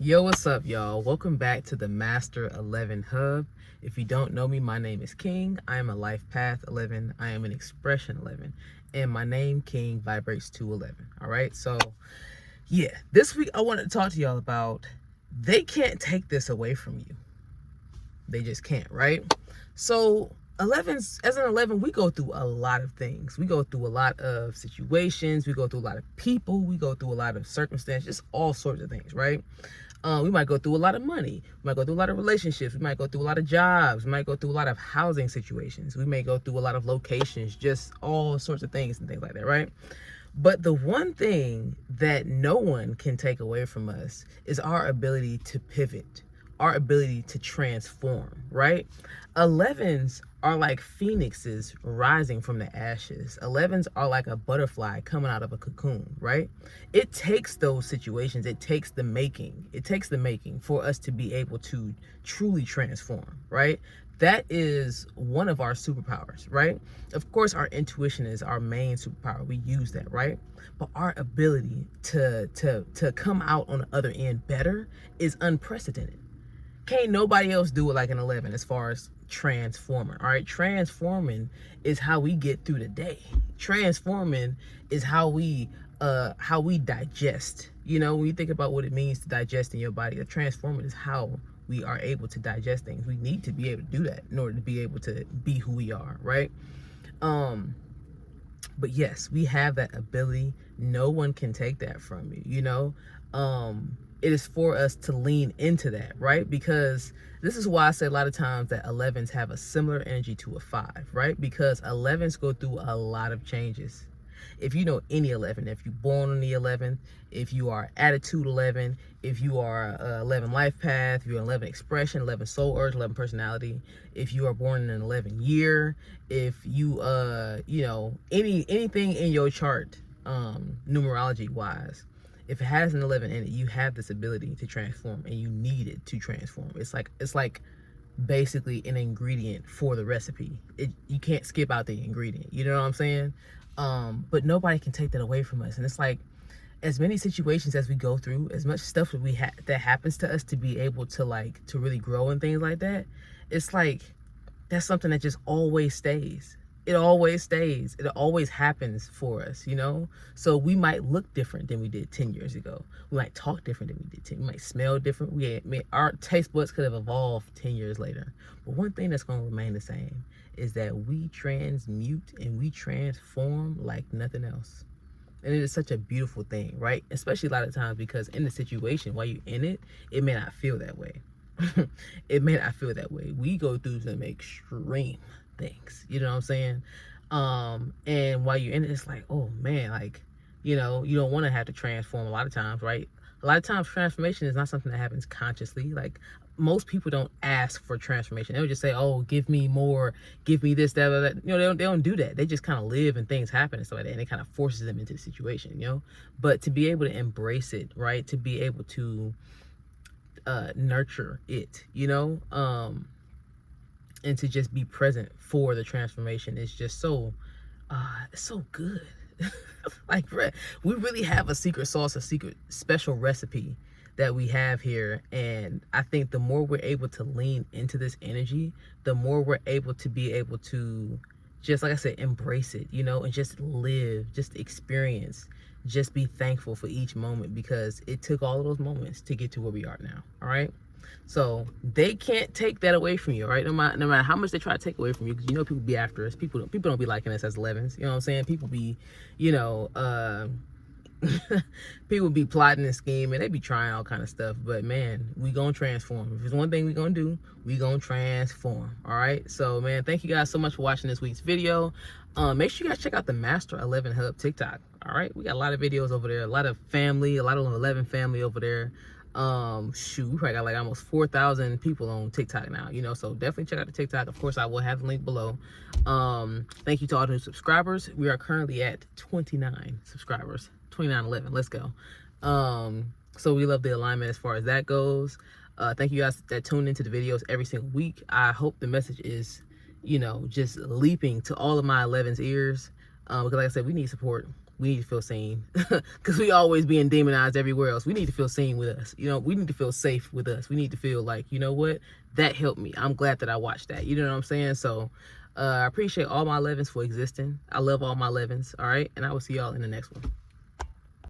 Yo, what's up, y'all? Welcome back to the Master 11 Hub. If you don't know me, my name is King. I am a life path 11. I am an expression 11. And my name, King, vibrates to 11. All right? So, yeah, this week I wanted to talk to y'all about they can't take this away from you. They just can't, right? So, 11s, as an 11, we go through a lot of things. We go through a lot of situations. We go through a lot of people. We go through a lot of circumstances, just all sorts of things, right? We might go through a lot of money. We might go through a lot of relationships. We might go through a lot of jobs. We might go through a lot of housing situations. We may go through a lot of locations, just all sorts of things and things like that, right? But the one thing that no one can take away from us is our ability to pivot, our ability to transform, right? 11s are like phoenixes rising from the ashes. 11s are like a butterfly coming out of a cocoon, right? It takes those situations, it takes the making for us to be able to truly transform, right? That is one of our superpowers, right? Of course, our intuition is our main superpower. We use that, right? But our ability to come out on the other end better is unprecedented. Can't nobody else do it like an 11 as far as transforming. All right, transforming is how we get through the day. Transforming is how we digest. You know, when you think about what it means to digest in your body, the transforming is how we are able to digest things. We need to be able to do that in order to be able to be who we are, right? But yes, we have that ability. No one can take that from you, you know? It is for us to lean into that, right? Because this is why I say a lot of times that 11s have a similar energy to a 5, right? Because 11s go through a lot of changes. If you know any 11, if you're born on the 11th, if you are attitude 11, if you are 11 life path, if you're 11 expression, 11 soul urge, 11 personality, if you are born in an 11 year, if you you know, anything in your chart, numerology wise, if it has an 11 in it, you have this ability to transform, and you need it to transform. It's like basically an ingredient for the recipe. You can't skip out the ingredient. You know what I'm saying? But nobody can take that away from us. And it's like, as many situations as we go through, as much stuff that that happens to us, to be able to to really grow and things like that, it's like that's something that just always stays. It always stays. It always happens for us, you know? So we might look different than we did 10 years ago. We might talk different than we did 10. We might smell different. Our taste buds could have evolved 10 years later. But one thing that's going to remain the same is that we transmute and we transform like nothing else. And it is such a beautiful thing, right? Especially a lot of times, because in the situation, while you're in it, it may not feel that way. It may not feel that way. We go through some extreme things, you know what I'm saying? And while you're in it, it's like, oh man, like, you know, you don't want to have to transform a lot of times, right? A lot of times transformation is not something that happens consciously. Like, most people don't ask for transformation. They'll just say, oh, give me more, give me this, that. You know, they don't do that. They just kind of live and things happen and stuff like that, and it kind of forces them into the situation, you know? But to be able to embrace it, right? To be able to nurture it, you know? And to just be present for the transformation is just so, it's so good. Like, we really have a secret sauce, a secret special recipe that we have here. And I think the more we're able to lean into this energy, the more we're able to be able to just, like I said, embrace it, you know, and just live, just experience, just be thankful for each moment, because it took all of those moments to get to where we are now. All right. So they can't take that away from you, right? No matter how much they try to take away from you, because you know people be after us. People don't be liking us as 11s. You know what I'm saying? People be, you know, people be plotting and scheming. They be trying all kind of stuff. But man, we gonna transform. If there's one thing we gonna do, we gonna transform. All right. So man, thank you guys so much for watching this week's video. Make sure you guys check out the Master 11 Hub TikTok. All right, we got a lot of videos over there, a lot of family, a lot of 11 family over there. Shoot, we probably got like almost 4,000 people on TikTok now, you know, so definitely check out the TikTok. Of course, I will have the link below. Thank you to all the new subscribers. We are currently at 29 subscribers, 2911. Let's go. So we love the alignment as far as that goes. Thank you guys that tune into the videos every single week. I hope the message is, you know, just leaping to all of my 11's ears, because like I said, we need support. we need to feel seen, because we always being demonized everywhere else. We need to feel seen with us. You know, we need to feel safe with us. We need to feel like, you know what, that helped me. I'm glad that I watched that. You know what I'm saying? So I appreciate all my 11s for existing. I love all my 11s. All right, and I will see y'all in the next one.